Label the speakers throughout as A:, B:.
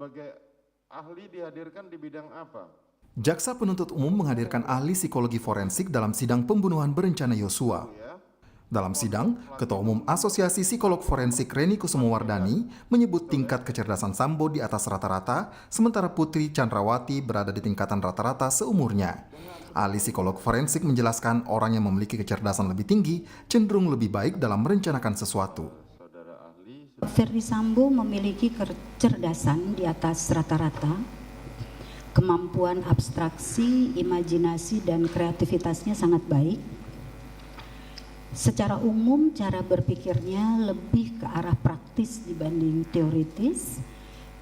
A: sebagai ahli dihadirkan di bidang apa?
B: Jaksa penuntut umum menghadirkan ahli psikologi forensik dalam sidang pembunuhan berencana Yosua. Dalam sidang, Ketua Umum Asosiasi Psikolog Forensik Reni Kusumowardani menyebut tingkat kecerdasan Sambo di atas rata-rata, sementara Putri Chandrawati berada di tingkatan rata-rata seumurnya. Ahli psikolog forensik menjelaskan orang yang memiliki kecerdasan lebih tinggi cenderung lebih baik dalam merencanakan sesuatu.
C: Ferdi Sambo memiliki kecerdasan di atas rata-rata, kemampuan abstraksi, imajinasi, dan kreativitasnya sangat baik. Secara umum, cara berpikirnya lebih ke arah praktis dibanding teoritis,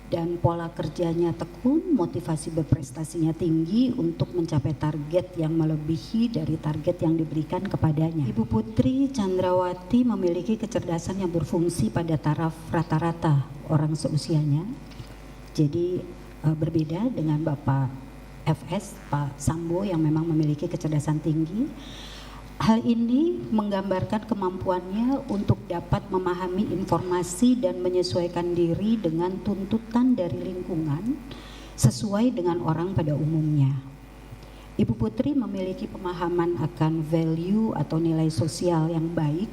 C: dan pola kerjanya tekun, motivasi berprestasinya tinggi untuk mencapai target yang melebihi dari target yang diberikan kepadanya. Ibu Putri Chandrawati memiliki kecerdasan yang berfungsi pada taraf rata-rata orang seusianya. Jadi berbeda dengan Bapak FS, Pak Sambo yang memang memiliki kecerdasan tinggi. Hal ini menggambarkan kemampuannya untuk dapat memahami informasi dan menyesuaikan diri dengan tuntutan dari lingkungan sesuai dengan orang pada umumnya. Ibu Putri memiliki pemahaman akan value atau nilai sosial yang baik,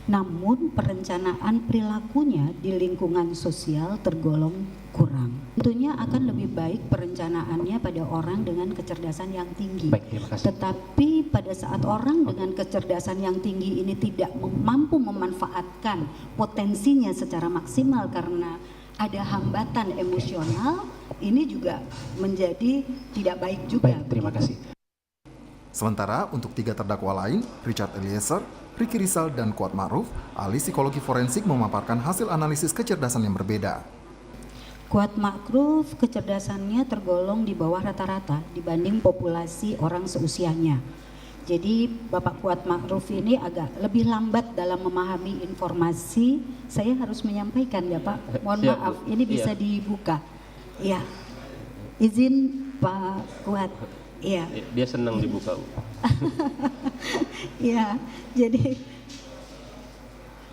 C: namun perencanaan perilakunya di lingkungan sosial tergolong kurang. Tentunya akan lebih baik perencanaannya pada orang dengan kecerdasan yang tinggi.
D: Baik, terima kasih.
C: Tetapi pada saat orang dengan kecerdasan yang tinggi ini tidak mampu memanfaatkan potensinya secara maksimal karena ada hambatan emosional, ini juga menjadi tidak baik juga.
D: Baik, terima kasih.
B: Sementara untuk 3 terdakwa lain, Richard Eliezer, Ricky Rizal, dan Kuat Ma'ruf, ahli psikologi forensik memaparkan hasil analisis kecerdasan yang berbeda.
C: Kuat Ma'ruf kecerdasannya tergolong di bawah rata-rata dibanding populasi orang seusianya. Jadi Bapak Kuat Ma'ruf ini agak lebih lambat dalam memahami informasi. Saya harus menyampaikan ya Pak, mohon
D: Siap,
C: maaf,
D: Bu.
C: ini bisa
D: Iya.
C: dibuka. Ya, izin Pak Kuat. Iya.
D: Dia senang dibuka, Bu.
C: Ya, jadi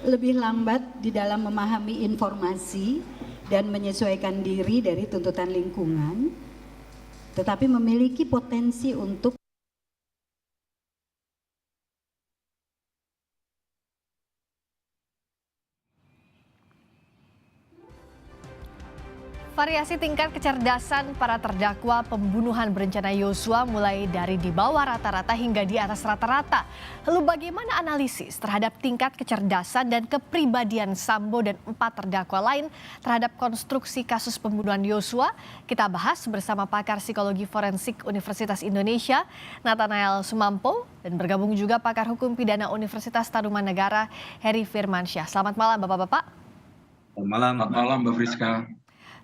C: lebih lambat di dalam memahami informasi dan menyesuaikan diri dari tuntutan lingkungan, tetapi memiliki potensi untuk
E: Variasi tingkat kecerdasan para terdakwa pembunuhan berencana Yosua mulai dari di bawah rata-rata hingga di atas rata-rata. Lalu bagaimana analisis terhadap tingkat kecerdasan dan kepribadian Sambo dan 4 terdakwa lain terhadap konstruksi kasus pembunuhan Yosua? Kita bahas bersama pakar psikologi forensik Universitas Indonesia, Nathanael Sumampo, dan bergabung juga pakar hukum pidana Universitas Tarumanegara, Heri Firmansyah. Selamat malam Bapak-Bapak.
F: Selamat malam Mbak Friska.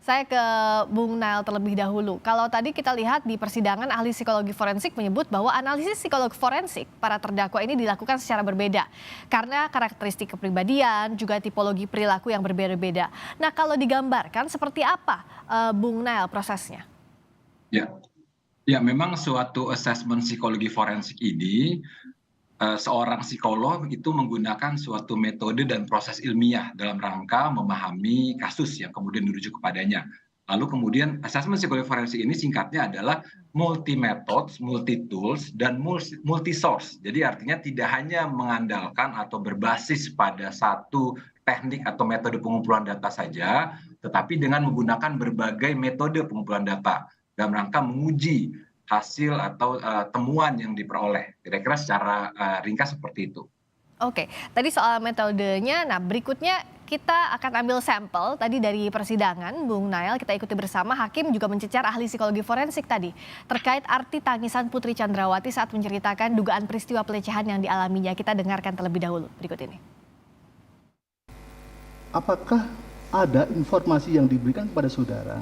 E: Saya ke Bung Nael terlebih dahulu. Kalau tadi kita lihat di persidangan ahli psikologi forensik menyebut bahwa analisis psikologi forensik para terdakwa ini dilakukan secara berbeda. Karena karakteristik kepribadian, juga tipologi perilaku yang berbeda-beda. Nah kalau digambarkan seperti apa Bung Nael prosesnya?
F: Ya memang suatu asesmen psikologi forensik ini seorang psikolog itu menggunakan suatu metode dan proses ilmiah dalam rangka memahami kasus yang kemudian dirujuk kepadanya. Lalu kemudian asesmen psikologi forensik ini singkatnya adalah multi methods, multi tools, dan multi source. Jadi artinya tidak hanya mengandalkan atau berbasis pada satu teknik atau metode pengumpulan data saja, tetapi dengan menggunakan berbagai metode pengumpulan data dalam rangka menguji hasil atau temuan yang diperoleh. Kira-kira secara ringkas seperti itu.
E: Oke, tadi soal metodenya, nah berikutnya kita akan ambil sampel tadi dari persidangan, Bung Nael, kita ikuti bersama. Hakim juga mencecar ahli psikologi forensik tadi terkait arti tangisan Putri Chandrawati saat menceritakan dugaan peristiwa pelecehan yang dialaminya. Kita dengarkan terlebih dahulu berikut ini.
G: Apakah ada informasi yang diberikan kepada saudara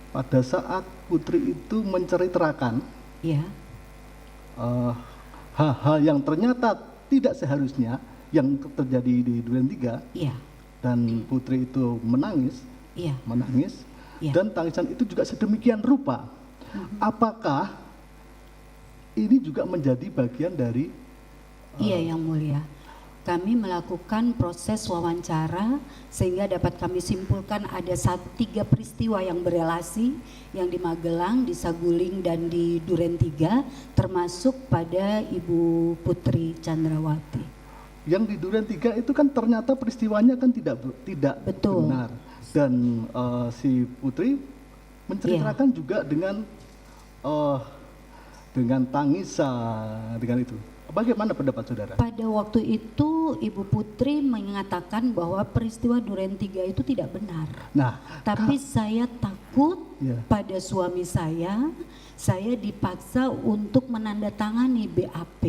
G: pada saat Putri itu menceritakan hal-hal yang ternyata tidak seharusnya yang terjadi di Duren 3 dan Putri itu menangis dan tangisan itu juga sedemikian rupa. Apakah ini juga menjadi bagian dari
C: Iya yang mulia. kami melakukan proses wawancara sehingga dapat kami simpulkan ada 3 peristiwa yang berelasi yang di Magelang, di Saguling, dan di Duren 3 termasuk pada Ibu Putri Chandrawati.
G: Yang di Duren 3 itu kan ternyata peristiwanya kan tidak
C: Betul.
G: benar, dan si Putri menceritakan juga dengan tangisan, dengan itu. Bagaimana pendapat saudara?
C: Pada waktu itu Ibu Putri mengatakan bahwa peristiwa Duren 3 itu tidak benar.
G: Nah,
C: tapi saya takut pada suami saya dipaksa untuk menandatangani BAP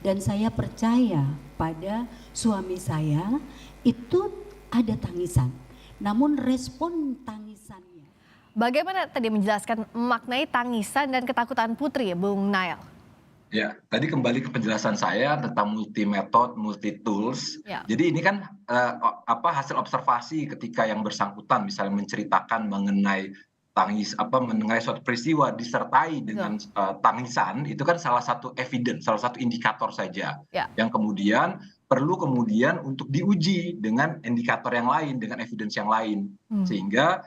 C: dan saya percaya pada suami saya itu ada tangisan. Namun respon tangisannya.
E: Bagaimana tadi menjelaskan maknai tangisan dan ketakutan Putri, Bung Nail?
F: Ya, tadi kembali ke penjelasan saya tentang multi metode, multi tools.
E: Ya.
F: Jadi ini kan hasil observasi ketika yang bersangkutan misalnya menceritakan mengenai mengenai suatu peristiwa disertai dengan tangisan, itu kan salah satu evidence, salah satu indikator saja.
E: Ya.
F: Yang kemudian perlu untuk diuji dengan indikator yang lain, dengan evidence yang lain. Sehingga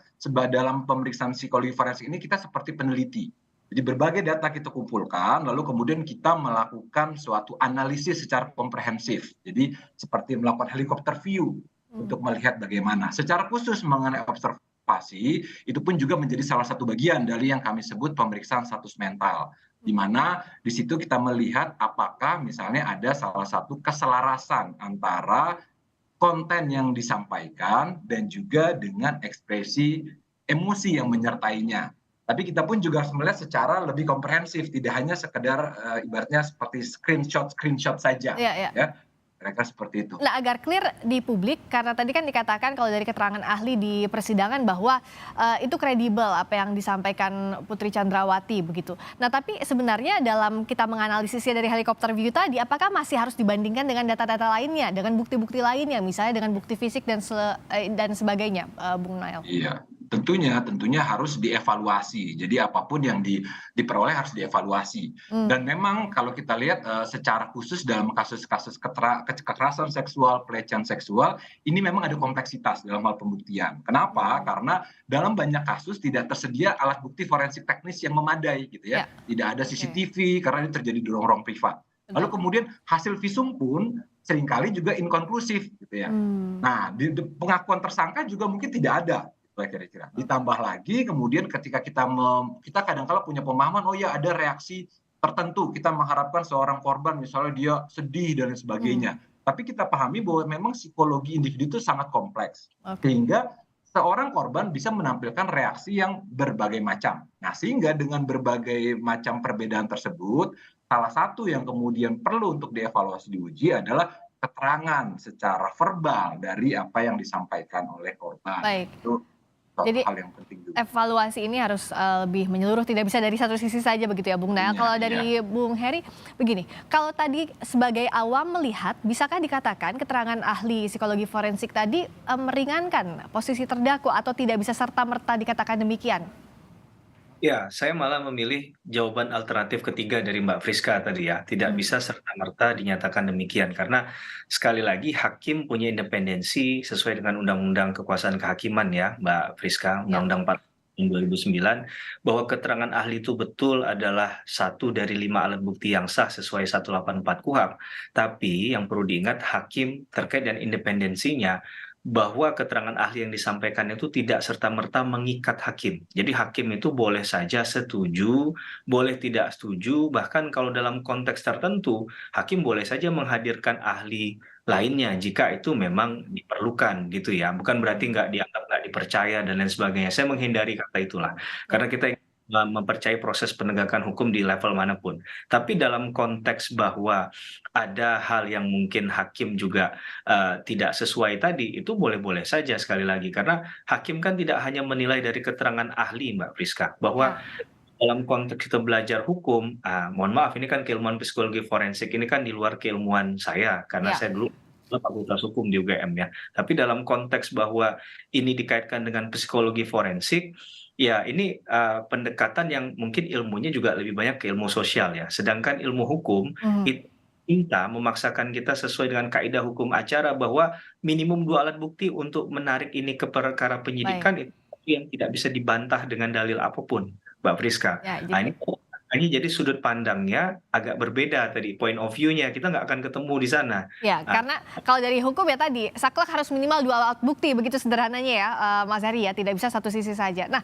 F: dalam pemeriksaan psikologi forensik ini kita seperti peneliti. Jadi berbagai data kita kumpulkan, lalu kemudian kita melakukan suatu analisis secara komprehensif. Jadi seperti melakukan helikopter view untuk melihat bagaimana. Secara khusus mengenai observasi, itu pun juga menjadi salah satu bagian dari yang kami sebut pemeriksaan status mental. Di mana di situ kita melihat apakah misalnya ada salah satu keselarasan antara konten yang disampaikan dan juga dengan ekspresi emosi yang menyertainya. Tapi kita pun juga harus melihat secara lebih komprehensif, tidak hanya sekedar ibaratnya seperti screenshot saja.
E: Ya.
F: Mereka seperti itu.
E: Nah, agar clear di publik, karena tadi kan dikatakan kalau dari keterangan ahli di persidangan bahwa itu kredibel apa yang disampaikan Putri Chandrawati begitu. Nah, tapi sebenarnya dalam kita menganalisisnya dari helikopter view tadi, apakah masih harus dibandingkan dengan data-data lainnya, dengan bukti-bukti lainnya, misalnya dengan bukti fisik dan sebagainya, Bung Nail?
F: Iya. Tentunya harus dievaluasi. Jadi apapun yang diperoleh harus dievaluasi. Dan memang kalau kita lihat secara khusus dalam kasus-kasus kekerasan seksual, pelecehan seksual, ini memang ada kompleksitas dalam hal pembuktian. Kenapa? Karena dalam banyak kasus tidak tersedia alat bukti forensik teknis yang memadai, gitu ya. Tidak ada CCTV karena ini terjadi di ruang-ruang privat. Lalu kemudian hasil visum pun seringkali juga inkonklusif, gitu ya. Nah, di pengakuan tersangka juga mungkin tidak ada. Kira-kira. Ditambah lagi kemudian ketika kita kadang-kala punya pemahaman, oh ya ada reaksi tertentu, kita mengharapkan seorang korban misalnya dia sedih dan sebagainya. Tapi kita pahami bahwa memang psikologi individu itu sangat kompleks. Sehingga seorang korban bisa menampilkan reaksi yang berbagai macam. Nah, sehingga dengan berbagai macam perbedaan tersebut, salah satu yang kemudian perlu untuk dievaluasi diuji adalah keterangan secara verbal dari apa yang disampaikan oleh korban.
E: Baik.
F: Itu
E: jadi
F: hal yang penting juga.
E: Evaluasi ini harus lebih menyeluruh, tidak bisa dari satu sisi saja begitu ya Bung Nail. Kalau dari Bung Heri begini, kalau tadi sebagai awam melihat, bisakah dikatakan keterangan ahli psikologi forensik tadi meringankan posisi terdakwa atau tidak bisa serta-merta dikatakan demikian?
D: Ya, saya malah memilih jawaban alternatif ketiga dari Mbak Friska tadi ya. Tidak bisa serta-merta dinyatakan demikian. Karena sekali lagi hakim punya independensi sesuai dengan Undang-Undang Kekuasaan Kehakiman ya Mbak Friska, Undang-Undang 4 2009, bahwa keterangan ahli itu betul adalah satu dari 5 alat bukti yang sah sesuai 184 KUHP. Tapi yang perlu diingat hakim terkait dengan independensinya, bahwa keterangan ahli yang disampaikan itu tidak serta-merta mengikat hakim. Jadi hakim itu boleh saja setuju, boleh tidak setuju, bahkan kalau dalam konteks tertentu, hakim boleh saja menghadirkan ahli lainnya jika itu memang diperlukan gitu ya. Bukan berarti nggak dianggap nggak dipercaya dan lain sebagainya. Saya menghindari kata itulah. Karena kita mempercayai proses penegakan hukum di level manapun. Tapi dalam konteks bahwa ada hal yang mungkin hakim juga tidak sesuai tadi, itu boleh-boleh saja sekali lagi. Karena hakim kan tidak hanya menilai dari keterangan ahli Mbak Friska, bahwa dalam konteks kita belajar hukum, mohon maaf ini kan keilmuan psikologi forensik ini kan di luar keilmuan saya, karena saya dulu fakultas hukum di UGM ya. Tapi dalam konteks bahwa ini dikaitkan dengan psikologi forensik, ya ini pendekatan yang mungkin ilmunya juga lebih banyak ke ilmu sosial ya. Sedangkan ilmu hukum itu minta memaksakan kita sesuai dengan kaidah hukum acara bahwa minimum 2 alat bukti untuk menarik ini ke perkara penyidikan itu yang tidak bisa dibantah dengan dalil apapun, Mbak Friska.
E: Ya,
D: Nah, ini jadi sudut pandangnya agak berbeda tadi, point of view-nya kita nggak akan ketemu di sana.
E: Ya, karena kalau dari hukum ya tadi, saklek harus minimal 2 alat bukti, begitu sederhananya ya, Mas Heri ya, tidak bisa satu sisi saja. Nah,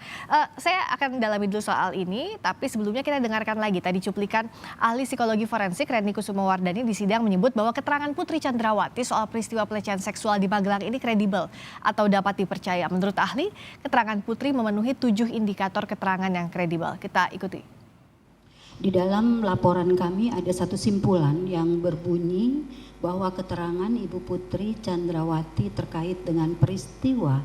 E: saya akan dalami dulu soal ini, tapi sebelumnya kita dengarkan lagi tadi cuplikan ahli psikologi forensik Reni Kusumawardani di sidang menyebut bahwa keterangan Putri Chandrawati soal peristiwa pelecehan seksual di Magelang ini kredibel atau dapat dipercaya. Menurut ahli, keterangan Putri memenuhi 7 indikator keterangan yang kredibel. Kita ikuti.
C: Di dalam laporan kami ada satu simpulan yang berbunyi bahwa keterangan Ibu Putri Chandrawati terkait dengan peristiwa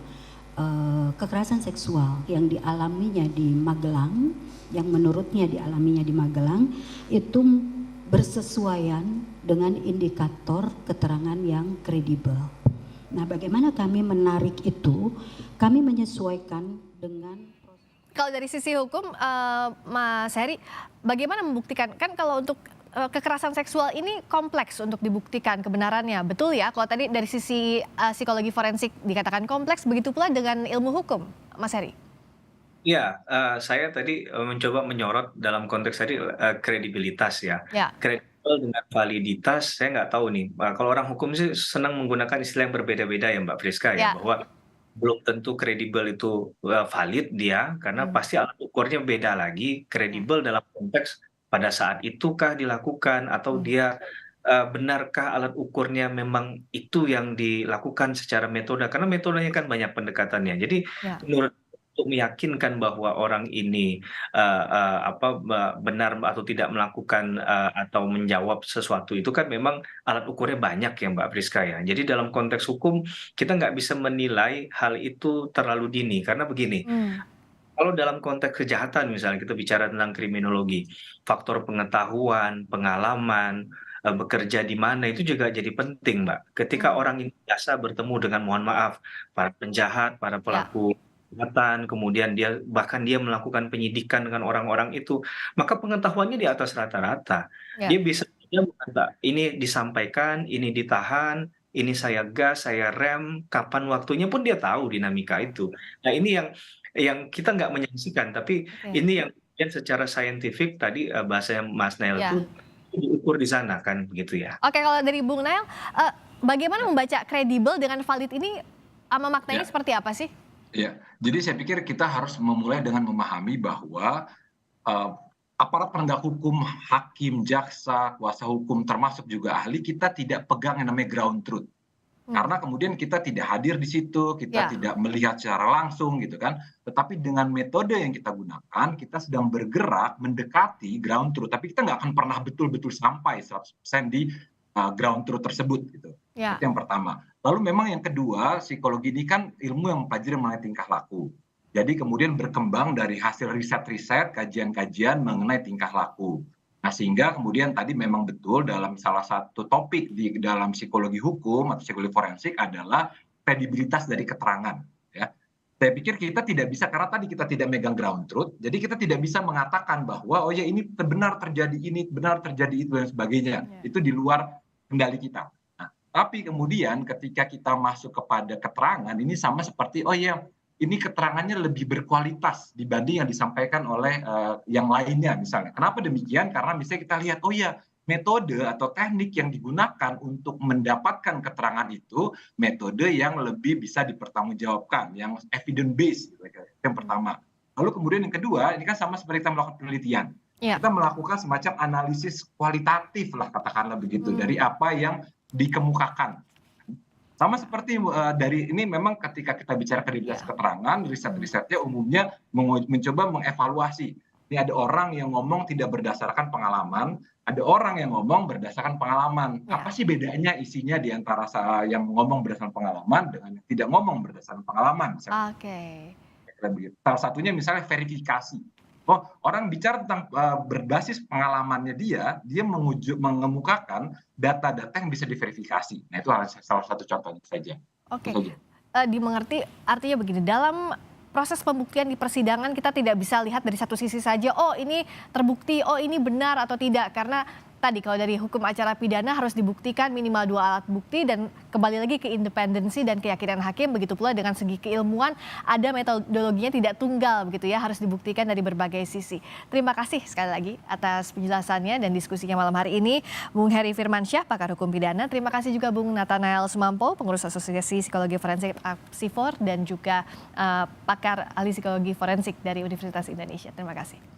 C: kekerasan seksual yang dialaminya di Magelang, yang menurutnya dialaminya di Magelang, itu bersesuaian dengan indikator keterangan yang kredibel. Nah, bagaimana kami menarik itu? Kami menyesuaikan dengan
E: kalau dari sisi hukum, Mas Heri, bagaimana membuktikan? Kan kalau untuk kekerasan seksual ini kompleks untuk dibuktikan kebenarannya, betul ya? Kalau tadi dari sisi psikologi forensik dikatakan kompleks, begitu pula dengan ilmu hukum, Mas Heri?
D: Ya, saya tadi mencoba menyorot dalam konteks tadi kredibilitas ya. Kredibel dengan validitas, saya nggak tahu nih. Kalau orang hukum sih senang menggunakan istilah yang berbeda-beda ya Mbak Friska ya, bahwa belum tentu kredibel itu valid dia, karena pasti alat ukurnya beda lagi. Kredibel dalam konteks pada saat itukah dilakukan, atau dia benarkah alat ukurnya memang itu yang dilakukan secara metode, karena metodenya kan banyak pendekatannya. Jadi menurut untuk meyakinkan bahwa orang ini benar atau tidak melakukan atau menjawab sesuatu itu kan memang alat ukurnya banyak ya Mbak Friska ya. Jadi dalam konteks hukum kita nggak bisa menilai hal itu terlalu dini, karena begini. Kalau dalam konteks kejahatan misalnya kita bicara tentang kriminologi, faktor pengetahuan, pengalaman, bekerja di mana itu juga jadi penting Mbak. Ketika orang ini biasa bertemu dengan, mohon maaf, para penjahat, para pelaku kejahatan, kemudian bahkan dia melakukan penyidikan dengan orang-orang itu, maka pengetahuannya di atas rata-rata. Dia bisa ini disampaikan, ini ditahan, ini saya gas, saya rem, kapan waktunya pun dia tahu dinamika itu. Nah, ini yang kita nggak menyaksikan, tapi ini yang secara saintifik tadi bahasa Mas Nail itu diukur di sana kan begitu ya.
E: Oke, kalau dari Bung Nail, bagaimana membaca kredibel dengan valid ini, maknanya seperti apa sih?
F: Ya, jadi saya pikir kita harus memulai dengan memahami bahwa aparat penegak hukum, hakim, jaksa, kuasa hukum, termasuk juga ahli, kita tidak pegang yang namanya ground truth. Karena kemudian kita tidak hadir di situ, kita tidak melihat secara langsung gitu kan. Tetapi dengan metode yang kita gunakan, kita sedang bergerak mendekati ground truth. Tapi kita nggak akan pernah betul-betul sampai 100% di ground truth tersebut gitu. Itu yang pertama. Lalu memang yang kedua, psikologi ini kan ilmu yang mempelajari mengenai tingkah laku. Jadi kemudian berkembang dari hasil riset-riset, kajian-kajian mengenai tingkah laku. Nah, sehingga kemudian tadi memang betul dalam salah satu topik di dalam psikologi hukum atau psikologi forensik adalah kredibilitas dari keterangan. Ya. Saya pikir kita tidak bisa, karena tadi kita tidak megang ground truth, jadi kita tidak bisa mengatakan bahwa oh ya ini benar terjadi ini, benar terjadi itu dan sebagainya. Itu di luar kendali kita. Tapi kemudian ketika kita masuk kepada keterangan, ini sama seperti, oh ya ini keterangannya lebih berkualitas dibanding yang disampaikan oleh yang lainnya misalnya. Kenapa demikian? Karena misalnya kita lihat, oh ya metode atau teknik yang digunakan untuk mendapatkan keterangan itu, metode yang lebih bisa dipertanggungjawabkan, yang evidence based, yang pertama. Lalu kemudian yang kedua, ini kan sama seperti kita melakukan penelitian. Kita melakukan semacam analisis kualitatif lah katakanlah begitu, dari apa yang dikemukakan. Sama seperti dari ini memang ketika kita bicara kredibilitas keterangan, riset-risetnya umumnya mencoba mengevaluasi. Ini ada orang yang ngomong tidak berdasarkan pengalaman, ada orang yang ngomong berdasarkan pengalaman. Apa sih bedanya isinya di antara yang ngomong berdasarkan pengalaman dengan yang tidak ngomong berdasarkan pengalaman? Salah satunya misalnya verifikasi. Oh, orang bicara tentang berbasis pengalamannya dia mengemukakan data-data yang bisa diverifikasi. Nah, itu salah satu contohnya saja.
E: Oke. Dimengerti artinya begini, dalam proses pembuktian di persidangan kita tidak bisa lihat dari satu sisi saja, oh ini terbukti, oh ini benar atau tidak, karena tadi kalau dari hukum acara pidana harus dibuktikan minimal 2 alat bukti dan kembali lagi ke independensi dan keyakinan hakim, begitu pula dengan segi keilmuan ada metodologinya tidak tunggal begitu ya, harus dibuktikan dari berbagai sisi. Terima kasih sekali lagi atas penjelasannya dan diskusinya malam hari ini Bung Heri Firmansyah, pakar hukum pidana. Terima kasih juga Bung Nathanael Sumampo, pengurus Asosiasi Psikologi Forensik Apsifor dan juga pakar ahli psikologi forensik dari Universitas Indonesia. Terima kasih.